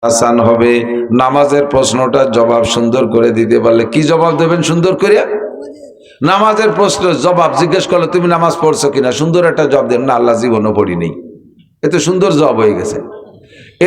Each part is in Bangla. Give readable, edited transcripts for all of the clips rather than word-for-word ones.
আসান হবে। নামাজের প্রশ্নটা জবাব সুন্দর করে দিতে পারলে কি জবাব দেবেন সুন্দর করে? নামাজের প্রশ্ন জবাব জিজ্ঞেস করলে তুমি নামাজ পড়ছো কিনা, সুন্দর একটা জবাব দেন, না আল্লাহ জীবনও পড়ি নেই। এতে সুন্দর জবাব হয়ে গেছে।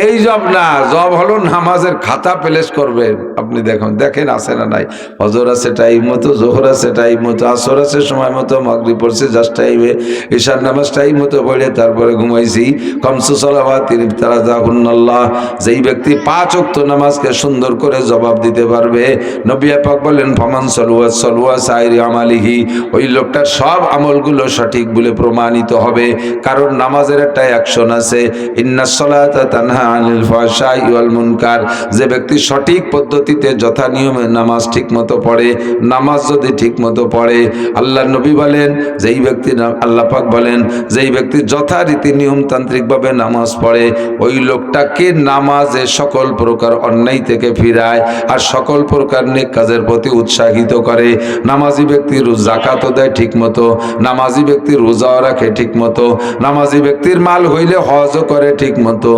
এই জব না, জব হলো নামাজের খাতা প্লেস করবেন। আপনি দেখেন আছে না নাই, হজর আছে টাইম মতো, জোহর আছে টাইম মতো, আসর আছে সময় মতো, মাগরিব পড়ছে জাস্ট টাইমে, ঈশার নামাজ টাইম মতো পড়ে তারপরে ঘুমাইছি। কমসু সালাওয়াত তারাজাহুন্নাল্লাহ। যেই ব্যক্তি 5 ওয়াক্ত নামাজকে সুন্দর করে জবাব দিতে পারবে, নবী পাক বলেন ফামান সালুয়া সাইরি আমালিহি, ওই লোকটার সব আমলগুলো সঠিক বলে প্রমাণিত হবে। কারণ নামাজের একটা অ্যাকশন আছে, ইন্নাস সালাতা তানহা আনিল ফাহশাই ওয়াল মুনকার। যে ব্যক্তি সঠিক পদ্ধতিতে যথা নিয়মে নামাজ ঠিক মতো পড়ে, নামাজ যদি ঠিক মতো পড়ে, আল্লাহ নবী বলেন যেই ব্যক্তি, আল্লাহ পাক বলেন যেই ব্যক্তি যথারীতি নিয়মতান্ত্রিকভাবে নামাজ পড়ে, ওই লোকটাকে নামাজে সকল প্রকার অন্যায় থেকে ফিরায় আর সকল প্রকার নেক কাজের প্রতি উৎসাহিত করে। নামাজি ব্যক্তি যাকাতও দেয় ঠিক মতো, নামাজি ব্যক্তি রোজাও রাখে ঠিক মতো, নামাজি ব্যক্তির মাল হইলে হজও করে ঠিক মতো,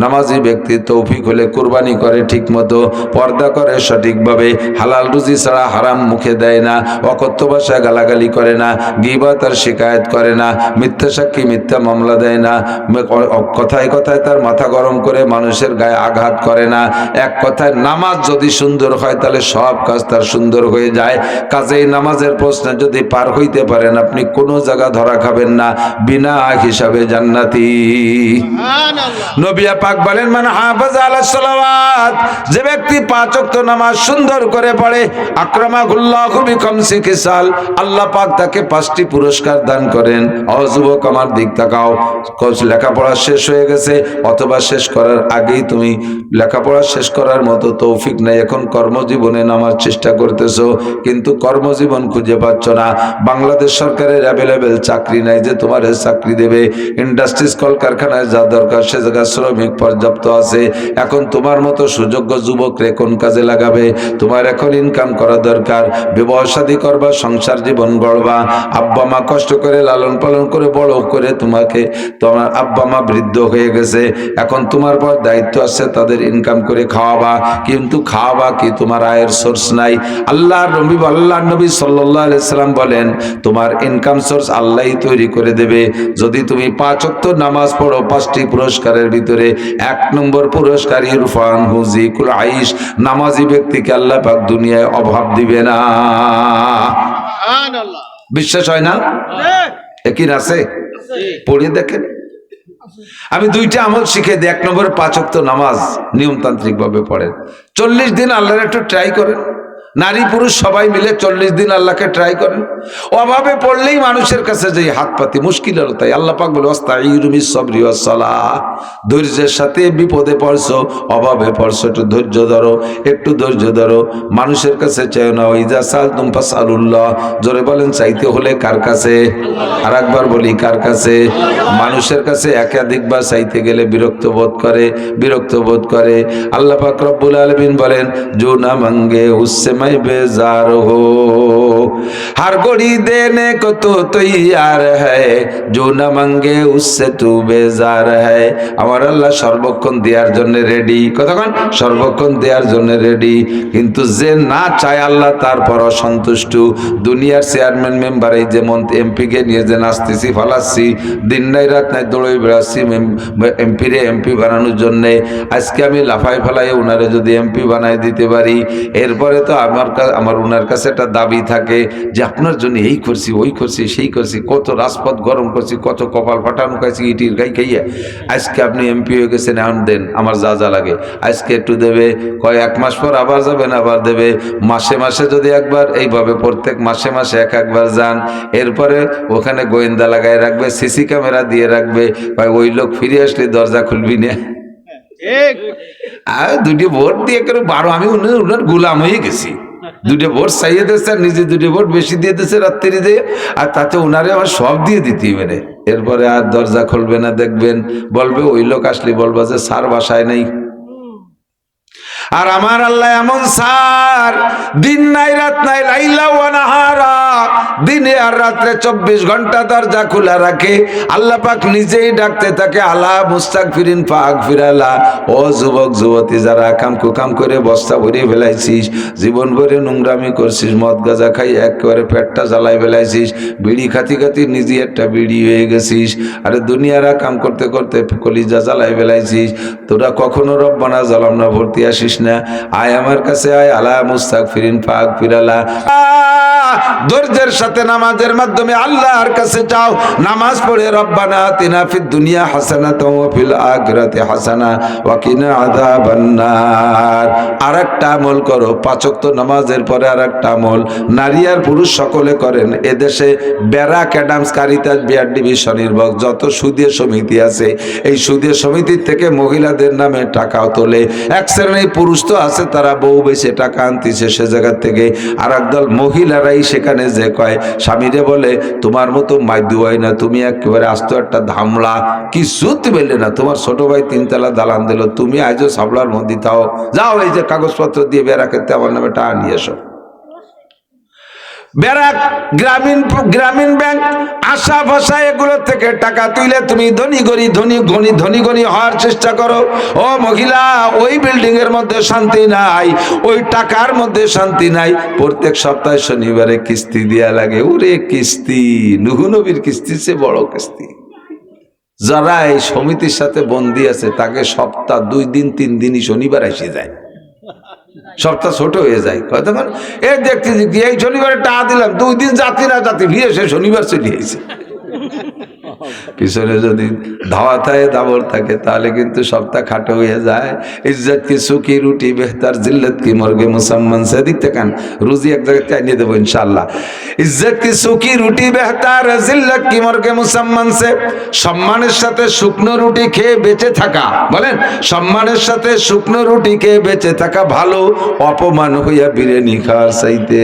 নামাজি ব্যক্তির তৌফিক হলে কুরবানি করে ঠিক মতো, পর্দা করে সঠিকভাবে, হালাল রুজি ছাড়া হারাম মুখে দেয় না, অকথ্য ভাষায় গালাগালি করে না, গীবত আর শিকায়েত করে না, মিথ্যা সাক্ষী মিথ্যা মামলা দেয় না, কথায় কথায় তার মাথা গরম করে মানুষের গায়ে আঘাত করে না। এক কথায় নামাজ যদি সুন্দর হয় তাহলে সব কাজ তার সুন্দর হয়ে যায়। কাজেই নামাজের প্রশ্নে যদি পার হইতে পারেন, আপনি কোনো জায়গা ধরা খাবেন না, বিনা হিসাবে জান্নাতি। নবী পাক বলেন মান হাফাজা আলা সালাওয়াত, যে ব্যক্তি 5 ওয়াক্ত নামাজ সুন্দর করে পড়ে, আকরামাহুল্লাহু বিখামসি খিসাল, আল্লাহ পাক তাকে 5টি পুরস্কার দান করেন। যুবক আমার দিক তাকাও, লেখাপড়া শেষ হয়ে গেছে অথবা শেষ করার আগেই তুমি লেখাপড়া শেষ করার মতো তৌফিক নেই, এখন কর্মজীবনে নামার চেষ্টা করতেছো কিন্তু কর্মজীবন খুঁজে পাচ্ছ না। বাংলাদেশ সরকারের অ্যাভেলেবেল চাকরি নাই যে তোমার চাকরি দেবে, ইন্ডাস্ট্রিজ কলকারখানায় যা দরকার সে জায়গায় শ্রমিক পর্যাপ্ত আছে। এখন তোমার মতো সুযোগ্য যুবকরে কোন কাজে লাগাবে? তোমার এখন ইনকাম করা দরকার, বিবাহ শাদী করবা, সংসার জীবন গড়বা। আব্বা মা কষ্ট করে লালন পালন করে বড় করে তোমাকে, তোমার আব্বা মা বৃদ্ধ হয়ে গেছে, এখন তোমার পর দায়িত্ব আছে তাদের ইনকাম করে খাওয়াবা, কিন্তু খাওয়াবা কি? তোমার আয়ের সোর্স নাই। আল্লাহ নবী সাল্লাল্লাহু আলাইহি সাল্লাম বলেন তোমার ইনকাম সোর্স আল্লাহই তৈরি করে দেবে যদি তুমি 5 ওয়াক্ত নামাজ পড়ো। 5টি পুরস্কারের ভিতরে 1 নম্বর পুরস্কার ইরফান হুজিকুল আইশ, নামাজি ব্যক্তিকে আল্লাহ পাক দুনিয়ায় অভাব দিবে না। সুবহানাল্লাহ। বিশ্বাস হয় না? একই আছে, পড়ে দেখেন। আমি 2টা আমল শিখে দিই। 1 নম্বরে 5 ওয়াক্ত নামাজ নিয়মতান্ত্রিক ভাবে পড়েন। 40 দিন আল্লাহর একটু ট্রাই করেন, নারী পুরুষ সবাই মিলে 40 দিন আল্লাহকে ট্রাই করেন। অভাবে পড়লেই মানুষের কাছে যে হাত পাতি মুশকিল হলো, তাই আল্লাহ পাক বলে ওয়াস্তাঈনু বিস-সাবরি ওয়াস-সালাহ, ধৈর্যের সাথে বিপদে পড়ছো, অভাবে পড়ছো, একটু ধৈর্য ধরো, একটু ধৈর্য ধরো। মানুষের কাছে চাইও না। ওইজা সালতুম ফাসআলুল্লাহ, জোরে বলেন চাইতে হলে কার কাছে? আর একবার বলি কার কাছে? মানুষের কাছে একাধিকবার চাইতে গেলে বিরক্ত বোধ করে। আল্লাহ পাক রব্বুল আলামিন বলেন जो ना मांगे उससे मैं बेजार हो, हर घड़ी देने को तो तैयार है, जो ना मांगे उससे तू बेजार है। আমার আল্লাহ সর্বক্ষণ দেওয়ার জন্য রেডি। কতক্ষণ? সর্বক্ষণ দেওয়ার জন্য রেডি, কিন্তু যে না চায় আল্লাহ তারপর অসন্তুষ্ট। দুনিয়ার চেয়ারম্যান মেম্বার এই যেমন এমপি কে নিয়ে যে নাচতেছি ফালাচ্ছি, দিন নাই রাত নাই দৌড়ে বেড়াচ্ছি এমপি বানানোর জন্য। আজকে আমি লাফাই ফেলাই ওনারে যদি এমপি বানাই দিতে পারি, এরপরে তো আমার ওনার কাছে একটা দাবি থাকে যে আপনার জন্য এই করছি ওই করছি সেই করছি, কত রাজপথ গরম করছি, কত কপাল ফাটানো খাইছি ইটির গাই খাইয়া, আজকে আপনি এমপি হয়ে গেছেন, এখন দেন আমার যা যা লাগে। আজকে একটু দেবে, কয় 1 মাস পর আবার যাবেন, আবার দেবে। মাসে মাসে যদি একবার এইভাবে প্রত্যেক মাসে মাসে একবার যান, এরপরে ওখানে গোয়েন্দা লাগাই রাখবে, সিসি ক্যামেরা দিয়ে রাখবে, কয় ওই লোক ফিরে আসলে দরজা খুলবি না। আর 2টি ভোট দিয়ে করে 12, আমি ওনার গোলাম হয়ে গেছি। 2টা ভোট চাইয়ে দিচ্ছে, আর নিজে 2টা ভোট বেশি দিয়ে দিচ্ছে রাত্রি দিয়ে, আর তাতে ওনারে আমার সব দিয়ে দিতেই পারে। এরপরে আর দরজা খুলবে না, দেখবেন বলবে ওই লোক আসলে বলবা যে স্যার বাসায় নেই। আর আমার আল্লাহ এমন স্যার, দিন নাই রাত নাই, লাইলা ওয়া নাহারা, দিনে আর রাত্রে 24 ঘন্টা দরজা খোলা রাখে। আল্লাহ পাক নিজেই ডাকতে থাকে, আলা মুস্তাগফিরিন ফাগফিরালা। ও যুবক যুবতী যারা কাম কুকাম করে বস্তা ভরে ফেলাইছিস, জীবন ভরে নোংরামি করছিস, মদ গাঁজা খাই একেবারে পেটটা জ্বালাই ফেলাইছিস, বিড়ি খাতি খাতি নিজে একটা বিড়ি হয়ে গেছিস, আরে দুনিয়ারা কাম করতে করতে কলিজা জ্বালাই ফেলাইছিস, তোরা কখনো রব্বানা জালামনা ভর্তি আসিস না। আয় আমার কাছে আয়, আলা মুস্তাগফিরিন ফাগফিরালা। ধৈর্যের সাথে নামাজের মাধ্যমে আল্লাহর কাছে চাও। নামাজ পড়ে রব্বানা আতিনা ফিদ দুনিয়া হাসানাতাও ওয়া ফিল আখিরাতি হাসানা ওয়া কিনা আযাবান নার। আরেকটা আমল করো, 5 ওয়াক্ত নামাজের পরে আরেকটা আমল নারী আর পুরুষ সকলে করেন। এদেশে ব্যারাক অ্যাডামস কারিতাস বিআর ডিভিশনের যত সুদীয় সমিতি আছে, এই সুদীয় সমিতির থেকে মহিলাদের নামে টাকাও তোলে। এক শ্রেণীর পুরুষ তো আছে, তারা বউ বেশি টাকা আনতেছে সে জায়গা থেকে, আর একদল মহিলারাই সেখানে যে কয় স্বামীরে বলে তোমার মতো মাইদু হয় না, তুমি একেবারে আস্ত একটা ধামলা, কিছু পেলে না, তোমার ছোট ভাই 3 তলা দালান দিল, তুমি আজও সাবলার মধ্যে থাও, যাও এই যে কাগজপত্র দিয়ে বেড়াকে আমার নামে টাকা নিয়ে এসো। ব্যারাক গ্রামীণ ব্যাংক আশা ভাষা এগুলো থেকে টাকা তুলে তুমি ধনী গনি হওয়ার চেষ্টা করো। ও মহিলা, ওই বিল্ডিং এর মধ্যে শান্তি নাই, ওই টাকার মধ্যে শান্তি নাই। প্রত্যেক সপ্তাহে শনিবারে কিস্তি দেয়া লাগে। ওরে কিস্তি, নূহ নবীর কিস্তি সে বড় কিস্তি। যারা এই সমিতির সাথে বন্দী আছে তাকে সপ্তাহ 2 দিন 3 দিনই শনিবার এসে যায়, সপ্তাহ ছোট হয়ে যায়। তখন এই দেখতে এই শনিবারে টাকা দিলাম, 2 দিন জাতি না জাতি ভিড়ে সে শনিবার চলে এসে। পিছনে যদি ধাওয়া থাকে দাবর থাকে তাহলে কিন্তু সপ্তাহ খাটো হয়ে যায়। ইজ্জত কি সুখী রুটি বেহতার, জিল্লত কি মর্গে মুসলমান সে দিক থেকে রুজি এক জায়গায় চাইনিয়ে দেবো ইনশাল্লাহ। ইজ্জত কি সুখী রুটি বেহতার, জিল্লত কি মর্গে মুসলমান সে। সম্মানের সাথে শুকনো রুটি খেয়ে বেঁচে থাকা, বলেন সম্মানের সাথে শুকনো রুটি খেয়ে বেঁচে থাকা ভালো, অপমান হইয়া বিরিয়ানি খাওয়ার চাইতে।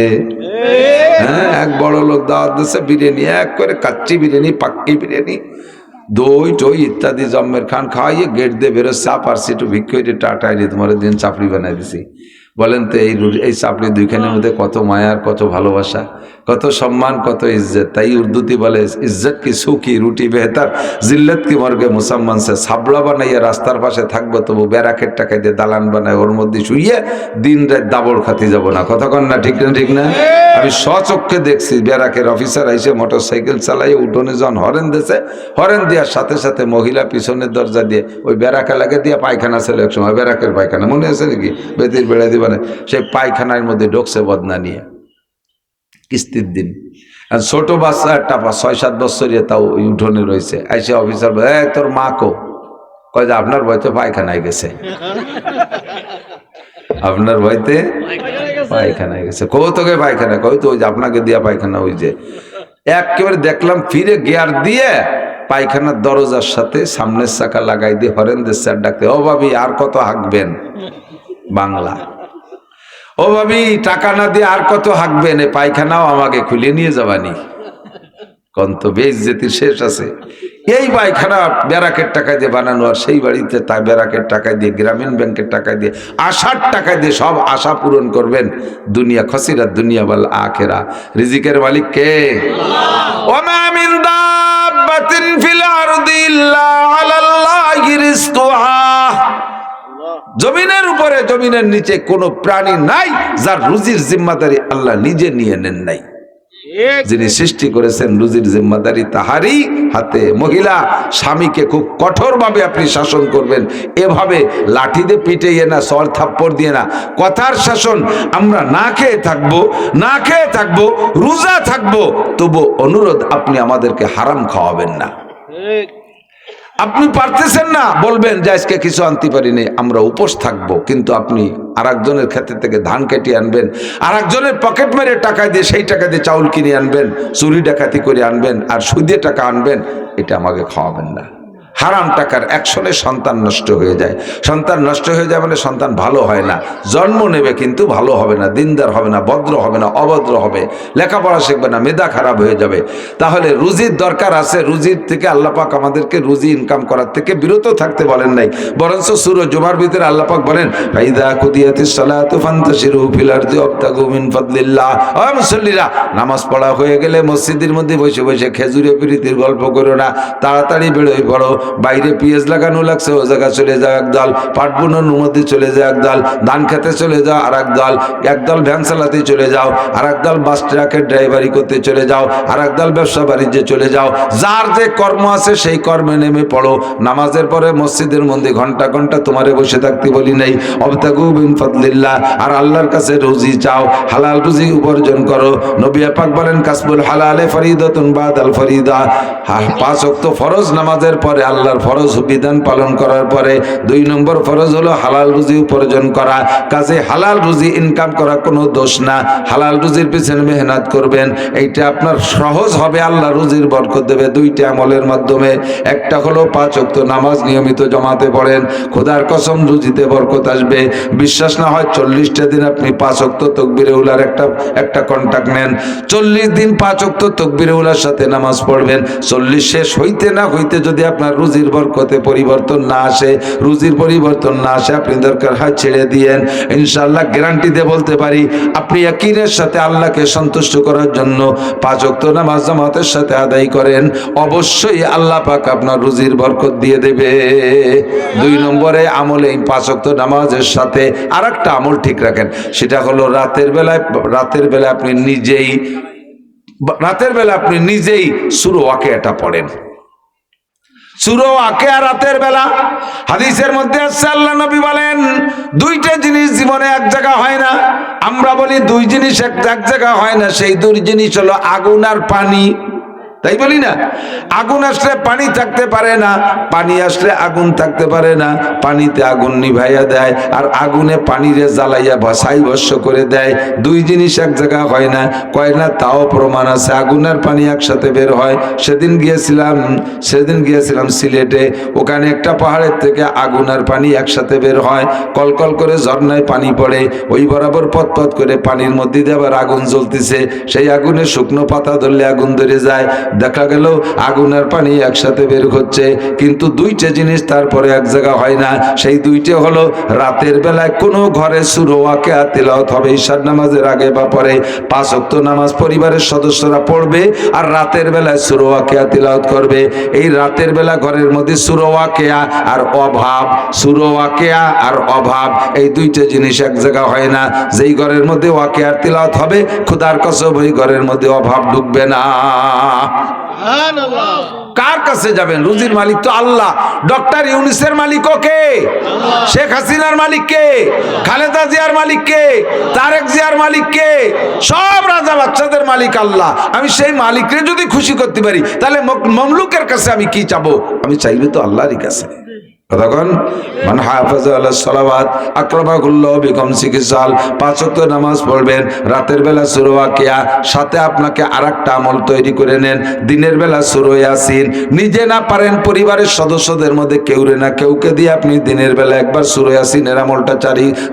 হ্যাঁ, এক বড় লোক দাওয়াত দিচ্ছে বিরিয়ানি, এক করে কাচ্চি বিরিয়ানি, পাক্কি বিরিয়ানি, দই টই ইত্যাদি জম্মের খান খাওয়াইয়ে গেট দিয়ে বেরোচ্ছে, পারছি একটু ভিক্ষে টাটাই দিয়ে তোমার দিন চাপড়ি বানাই দিছি। বলেন তো এই চাপড়ি 2খানের মধ্যে কত মায়ার, কত ভালোবাসা, কত সম্মান, কত ইজ্জত। তাই উর্দুতে বলে ইজ্জত কি সুখী রুটি বেহতার, জিল্লত কি মর্গে মুসলমান সে। সাবলা বানাইয়া রাস্তার পাশে থাকবো, তবু ব্যারাকের টাকায় দিয়ে দালান বানায়, ওর মধ্যে শুইয়ে দিন রাত দাবড় খাতি যাব না। কথা কন না, ঠিক না ঠিক না? আমি স্বচক্ষে দেখছি ব্যারাকের অফিসার আইসে মোটর সাইকেল চালাইয়ে উঠোনে যখন হরেন দিয়েছে, হরেন দেওয়ার সাথে সাথে মহিলা পিছনের দরজা দিয়ে ওই ব্যারাক এলাকা দিয়ে পায়খানা ছিল এক সময়, ব্যারাকের পায়খানা মনে আছে নাকি, বেতির বেড়া দিবা না, সেই পায়খানার মধ্যে ঢুকছে বদনা নিয়ে কিস্তির দিন। আর ছোট বাচ্চা একটা 6-7 বছরিয়া তাও ওই উঠোনে রয়েছে। আইসে অফিসার বলে তোর মা কো, কয় যে আপনার ভয়তে পায়খানায় গেছে, আপনার ভয়তে পায়খানায় গেছে। কৌতকে পায়খানা, কই তো ওই যে আপনাকে দিয়া পায়খানা, ওই যে একেবারে দেখলাম ফিরে গিয়ার দিয়ে পায়খানার দরজার সাথে সামনের চাকা লাগাই দিয়ে হরেন দেশে ডাকতে, ও ভাবি আর কত হাঁকবেন, বাংলা, ও ভাবি টাকা না দিয়ে আর কত হাঁকবেন, এই পায়খানাও আমাকে খুলে নিয়ে যাবানি, কন্ত বেইজ্জতির শেষ আছে। এই পায়খানা ব্যারাকের টাকা দিয়ে বানানো, আর সেই বাড়িতে তাই ব্যারাকের টাকা দিয়ে, গ্রামীণ ব্যাংকের টাকা দিয়ে, আশার টাকা দিয়ে সব আশা পূরণ করবেন। দুনিয়া খসিরা দুনিয়া ওয়াল আখিরা। রিজিকের মালিক কে? ওয়া মা মিন দাব্বাতিন ফিল আরদি ইল্লা আলাল্লাহি রিজকুহা। জমিনের উপরে জমিনের নিচে কোনো প্রাণী নাই যার রুজির জিম্মাদারি আল্লাহ নিজে নিয়ে নেন নাই। যিনি সৃষ্টি করেছেন রুজির জিম্মাদারি তাহারই হাতে। মহিলা, স্বামীকে খুব কঠোরভাবে আপনি শাসন করবেন, এভাবে লাঠি দিয়ে পিটাইয়ে না, সর থাপ্পড় দিয়ে না, কথার শাসন। আমরা না খেয়ে থাকবো, রোজা থাকবো, তবু অনুরোধ আপনি আমাদেরকে হারাম খাওয়াবেন না। আপনি পারতেছেন না, বলবেন যে আজকে কিছু আনতে পারিনি, আমরা উপোস থাকবো, কিন্তু আপনি আর একজনের ক্ষেত্র থেকে ধান কেটে আনবেন, আর একজনের পকেট মেরে টাকা দিয়ে সেই টাকা দিয়ে চাউল কিনে আনবেন, চুরি ডাকাতি করে আনবেন, আর সুদে টাকা আনবেন, এটা আমাকে খাওয়াবেন না। হারাম টাকার অ্যাকশনে সন্তান নষ্ট হয়ে যায়। সন্তান নষ্ট হয়ে যায় মানে সন্তান ভালো হয় না, জন্ম নেবে কিন্তু ভালো হবে না, দিনদার হবে না, ভদ্র হবে না, অভদ্র হবে, লেখাপড়া শিখবে না, মেধা খারাপ হয়ে যাবে। তাহলে রুজির দরকার আছে, রুজির থেকে আল্লাহ পাক আমাদেরকে রুজি ইনকাম করার থেকে বিরত থাকতে বলেন নাই, বরঞ্চ সূরা জুমার ভিতরে আল্লাহ পাক বলেন ফাইদা কুদিয়াতিস সালাতু ফান্তাশিরু ফিল আরদি ওয়াবতাগু মিন ফাদলিল্লাহ। ও মুসল্লিরা, নামাজ পড়া হয়ে গেলে মসজিদের মধ্যে বসে বসে খেজুরে প্রীতির গল্প করো না, তাড়াতাড়ি বেরোয় পড়ো। বাইরে পেঁয়াজ লাগানো লাগছে, ও জায়গা চলে যাও একদল, পাট বুননের মধ্যে চলে যাও একদল, ধান খেতে চলে যাও আর একদল ভ্যান চালাতে চলে যাও, আর একদল বাস ট্রাকের ড্রাইভারি করতে চলে যাও, আর একদল ব্যবসা বাণিজ্যে চলে যাও। যার যে কর্ম আছে সেই কর্মে নেমে পড়ো। নামাজের পরে মসজিদের মধ্যে ঘন্টা ঘন্টা তোমারে বসে থাকতে বলি নাই। অবতাগু মিন ফাদলিল্লাহ, আর আল্লাহর কাছে রুজি চাও, হালাল রুজি উপার্জন করো। নবী পাক বলেন কাসবুল হালালে ফরিদাতুন বাদাল ফরিদা। 5 ওয়াক্ত ফরজ নামাজের পরে, আল্লাহর ফরজ বিধান পালন করার পরে 2 নম্বর ফরজ হলো হালাল রুজি উপার্জন করা। কাজে হালাল রুজি ইনকাম করা কোনো দোষ না, হালাল রুজির পিছনে মেহনত করবেন, এইটা আপনার সহজ হবে, আল্লাহ রুজির বরকত দেবে 2টা আমলের মাধ্যমে। একটা হলো 5 ওয়াক্ত নামাজ নিয়মিত জমাতে পড়েন, খোদার কসম রুজিতে বরকত আসবে। বিশ্বাস না হয় 40টা দিন আপনি 5 ওয়াক্ত তাকবীরে উলার একটা কন্টাক্ট নেন, 40 দিন 5 ওয়াক্ত তাকবীরে উলার সাথে নামাজ পড়বেন। 40 শেষ হইতে না হইতে যদি আপনার রুজির বরকতে পরিবর্তন না আসে, রুজির পরিবর্তন না আসে, আপনি দরকার হয় ছেড়ে দিয়েন। ইনশাআল্লাহ গ্যারান্টি দিয়ে বলতে পারি, আপনি ইয়াকিনের সাথে আল্লাহকে সন্তুষ্ট করার জন্য 5 ওয়াক্ত নামাজ জামাতের সাথে আদায় করেন, অবশ্যই আল্লাহ পাক আপনার রুজির বরকত দিয়ে দেবে। 2 নম্বরে আমলে 5 ওয়াক্ত নামাজের সাথে আরেকটা আমল ঠিক রাখেন, সেটা হলো রাতের বেলায় আপনি নিজেই সূরা ওয়াকিয়া পড়েন। সূরা ওয়াকিয়া রাতের বেলা, হাদিসের মধ্যে আছে আল্লাহ নবী বলেন 2টা জিনিস জীবনে এক জায়গা হয় না। আমরা বলি 2 জিনিস এক জায়গা হয় না, সেই 2 জিনিস হলো আগুন আর পানি, তাই বলি না? আগুন আসলে পানি থাকতে পারে না, পানি আসলে আগুন থাকতে পারে না, পানিতে আগুন নিভাইয়া দেয়, আর আগুনে পানিরে জ্বালাইয়া ভাসাই ভস্য করে দেয়। 2 জিনিস এক জায়গা হয় না, কয় না, তাও প্রমাণ আছে। আগুন আর পানি একসাথে বের হয়। সেদিন গিয়েছিলাম সিলেটে, ওখানে একটা পাহাড়ের থেকে আগুন আর পানি একসাথে বের হয়, কলকল করে ঝর্ণায় পানি পড়ে, ওই বরাবর পথ করে পানির মধ্যে দিয়ে আবার আগুন জ্বলতেছে। সেই আগুনে শুকনো পাতা ধরলে আগুন ধরে যায়। দেখা গেল আগুন আর পানি একসাথে বের হচ্ছে, কিন্তু 2টা জিনিস তারপরে এক জায়গা হয় না। সেই 2টা হলো রাতের বেলায় কোনো ঘরে সূরা ওয়াকিয়া তিলাওয়াত হবে ঈশার নামাজের আগে বা পরে। 5 ওয়াক্ত নামাজ পরিবারের সদস্যরা পড়বে, আর রাতের বেলায় সূরা ওয়াকিয়া তিলাওয়াত করবে। এই রাতের বেলা ঘরের মধ্যে সূরা ওয়াকিয়া আর অভাব, সূরা ওয়াকিয়া আর অভাব, এই 2টা জিনিস এক জায়গা হয় না। যেই ঘরের মধ্যে ওয়াকিয়ার তিলাওয়াত হবে, খোদার কসম ওই ঘরের মধ্যে অভাব ঢুকবে না। কার কাছে যাবেন? রুজির মালিক তো আল্লাহ। ডক্টর ইউনিসের মালিক কে? শেখ হাসিনার মালিক কে? খালেদা জিয়ার মালিক কে? তারেক জিয়ার মালিক কে? সব রাজা বাচ্চাদের মালিক আল্লাহ। আমি সেই মালিককে যদি খুশি করতে পারি, তাহলে মামলুকের কাছে আমি কি চাবো? আমি চাইবে তো আল্লাহরই কাছে। তখন মান হাফাজা আলাস সালাওয়াত আকরামাহুল্লাহু বিখামসি খিসাল, 5 ওয়াক্ত নামাজ পড়বেন, রাতের বেলা সূরা ওয়াকিয়া, সাথে আপনাকে আরেকটা আমল তৈরি করে নেন, দিনের বেলা সূরা ইয়াসিন। নিজে না পারেন, পরিবারের সদস্যদের মধ্যে কেউকে দিয়ে আপনি দিনের বেলা একবার সূরা ইয়াসিনের আমলটা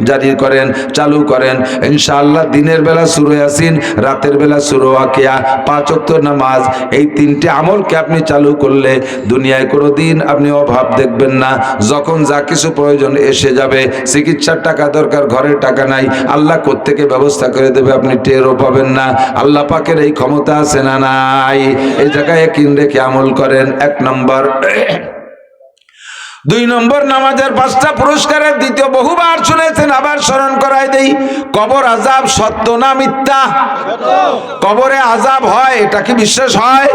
জারি করেন, চালু করেন। ইনশাআল্লাহ দিনের বেলা সূরা ইয়াসিন, রাতের বেলা সূরা ওয়াকিয়া, 5 ওয়াক্ত নামাজ, এই 3টে আমলকে আপনি চালু করলে দুনিয়ায় কোনোদিন আপনি অভাব দেখবেন না। যখন যা কিছু প্রয়োজন এসে যাবে, চিকিৎসার টাকা দরকার, ঘরের টাকা নাই, আল্লাহ কোত্থেকে ব্যবস্থা করে দেবে আপনি টেরও পাবেন না। আল্লাহ পাকের এই ক্ষমতা আছে না নাই? এই জায়গায় কিন রেখে আমল করেন। 1 নম্বর। 2 নম্বর, নামাজের 5টা পুরস্কারের দ্বিতীয়, বহুবার শুনেছেন, আবার স্মরণ করাই দেই। কবর আযাব সত্য না মিথ্যা? কবরে আযাব হয়, এটা কি বিশ্বাস হয়?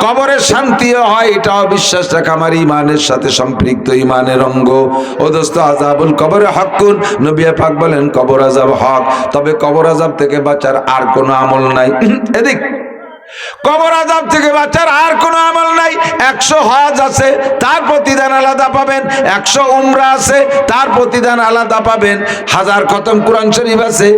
কবরে শান্তিও হয়, এটাও বিশ্বাস রাখা আমার ইমানের সাথে সম্পৃক্ত, ইমানের অঙ্গ। ও দোস্ত, আযাবুল কবরে হকুন, নবী পাক বলেন কবর আযাব হক। তবে কবর আযাব থেকে বাঁচার আর কোনো আমল নাই। এদিক কবর আযাব থেকে বাঁচার আর কোনো আমল নাই। 100 হজ আছে, তার প্রতিদান আলাদা পাবেন। 100 উমরা আছে, তার প্রতিদান আলাদা পাবেন। 1000 খতম কোরআন শরীফ আছে,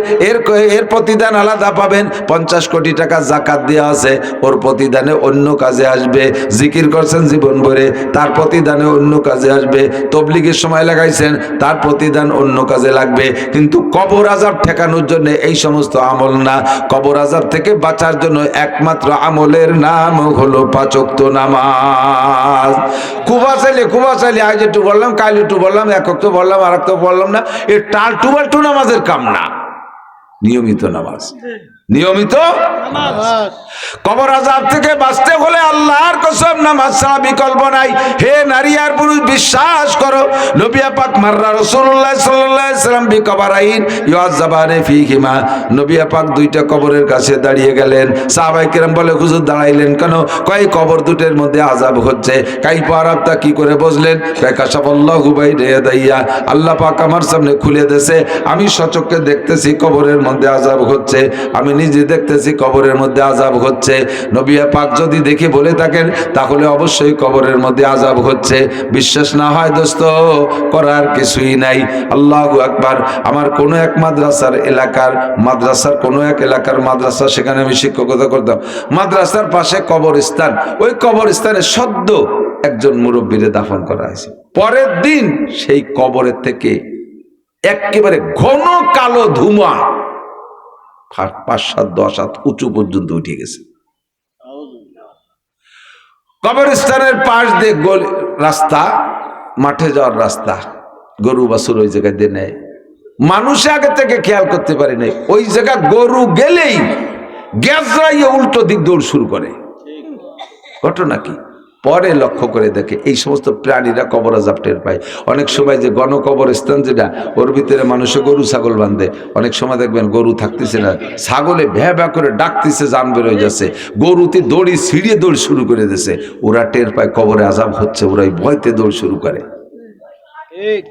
এর প্রতিদান আলাদা পাবেন। 50 কোটি টাকা যাকাত দেওয়া আছে, ওর প্রতিদানে অন্য কাজে আসবে। জিকির করছেন জীবন ভরে, তার প্রতিদানে অন্য কাজে আসবে। তবলিগের সময় লাগাইছেন, তার প্রতিদান অন্য কাজে লাগবে। কিন্তু কবর আযাব ঠেকানোর জন্য এই সমস্ত আমল না। কবর আযাব থেকে বাঁচার জন্য একমাত্র আমলের নাম হলো 5 ওয়াক্ত নামাজ। কুবাচাইলে আজ একটু বললাম, কাল একটু বললাম, এক ওয়াক্ত বললাম, আর একটা বললাম না, এ টাল টুবাল্টু নামাজের কাম না। নিয়মিত নামাজ, নিয়মিত নামাজ। কবর আযাব থেকে বাঁচতে হলে আল্লাহর কসম নামাজ ছাড়া বিকল্প নাই। হে নারী আর পুরুষ, বিশ্বাস করো, নবী পাক মাররা রাসূলুল্লাহ সাল্লাল্লাহু আলাইহি ওয়াসাল্লাম বিকবরাইন ইউআযাবানে ফীহিমা। নবী পাক দুইটা কবরের কাছে দাঁড়িয়ে গেলেন। সাহাবায়ে কেরাম বলে, হুজুর দাঁড়াইলেন কেন? কয় কবর দুটের মধ্যে আযাব হচ্ছে। কাইফা আরাফতা, কি করে বুঝলেন? কাশাফাল্লাহু বাইনা ইয়াদাইয়া, আল্লাহ পাক আমার সামনে খুলে দেছে, আমি সচক্ষে দেখতেছি কবরের মধ্যে আযাব হচ্ছে, আমি নিজে দেখতেছি কবরের মধ্যে আযাব হচ্ছে। নবী পাক যদি দেখে বলে থাকেন তাহলে অবশ্যই কবরের মধ্যে আযাব হচ্ছে। বিশ্বাস না হয় দোস্ত, করার কিছুই নাই। আল্লাহু আকবার। আমার কোনো এক মাদ্রাসার মাদ্রাসা, সেখানে আমি শিক্ষকতা করতাম। মাদ্রাসার পাশে কবরস্থান, ওই কবরস্থানে সদ্য একজন মুরব্বীরে দাফন করা হয়েছে। পরের দিন সেই কবরের থেকে একেবারে ঘন কালো ধুমা 5, 7, 10 হাত উঁচু পর্যন্ত উঠে গেছে। কবরস্থানের পাশ দিয়ে রাস্তা, মাঠে যাওয়ার রাস্তা, গরু বাছুর ওই জায়গায় দিয়ে নেয়। মানুষ আগে থেকে খেয়াল করতে পারে নাই, ওই জায়গা গরু গেলেই গ্যাসরাইয়ে উল্টো দিক দৌড় শুরু করে। ঘটনা কি? পরে লক্ষ্য করে দেখে এই সমস্ত প্রাণীরা কবর আযাব টের পায়। অনেক সময় যে গণকবরস্থান যেটা, ওর ভিতরে মানুষে গরু ছাগল বাঁধে। অনেক সময় দেখবেন গরু থাকতেছে না, ছাগলে ভ্যা ভ্যা করে ডাকতেছে, জান বেরোয় যাচ্ছে, গরুতে দড়ি ছিঁড়িয়ে দৌড় শুরু করে দিয়েছে। ওরা টের পায় কবরে আযাব হচ্ছে, ওরাই ভয়তে দৌড় শুরু করে।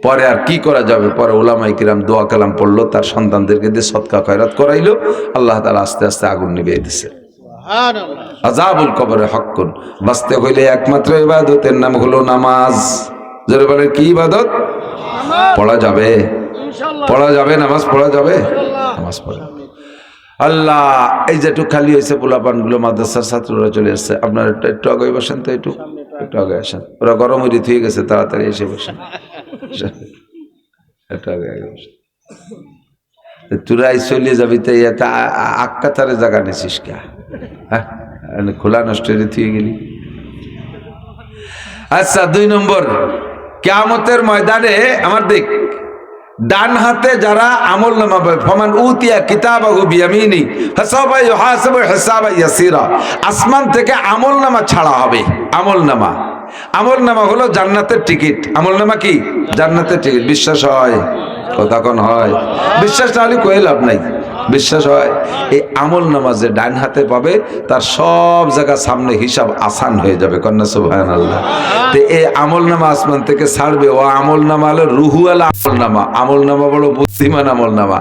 পরে আর কি করা যাবে? পরে ওলামায়ে কিরাম দোয়া কালাম পড়লো, তার সন্তানদেরকে দিয়ে সদকা খয়রাত করাইলো। আল্লাহ তাআলা আস্তে আস্তে আগুন নিভিয়ে দিছে। আযাবুল কবরে হক্কুন। বাঁচতে হইলে একমাত্র ইবাদতের নাম হলো নামাজ। যারা বলে কি ইবাদত? পড়া যাবে, পড়া যাবে, নামাজ পড়া যাবে, নামাজ পড়া। আল্লাহ, এই যেটুক খালি হয়েছে, পোলাপানগুলো মাদ্রাসার ছাত্ররা চলে আসছে। আপনারা একটু আগে বসেন তো, একটু আগে আসেন। ওরা গরম হয়ে থুয়ে গেছে, তাড়াতাড়ি এসে বসেন, একটু আগে বসেন। তুরাই চলে যাবি তো, এটা আক্কা তারে জায়গা নিছিস কে? হ্যাঁ, খোলা নষ্ট হয়ে থুয়ে গেলি। আচ্ছা, 2 নম্বর, কিয়ামতের ময়দানে আমার দিক ডান হাতে যারা আমল নামা পাবে, ফামান উতিয়া কিতাবাহু বিয়ামিনি ফাসাওফা ইউহাসাবু হিসাবান ইয়াসীরা। আসমান থেকে আমল নামা ছাড়া হবে। আমল নামা হলো জান্নাতের টিকিট। আমল নামা কি? জান্নাতের টিকিট। বিশ্বাস হয়? কথা কোন হয়? বিশ্বাস না হলে কই লাভ নাই। বিশ্বাস হয়? এই আমল নামা যে ডান হাতে পাবে, তার সব জায়গা সামনে হিসাব আসান হয়ে যাবে। কন্যা সুবহানাল্লাহ। তো এই আমল নামা আসমান থেকে ছাড়বে। ও আমল নামা হলো রুহুয়ালা আমল নামা। আমল নামা বড় বুদ্ধিমান আমল নামা।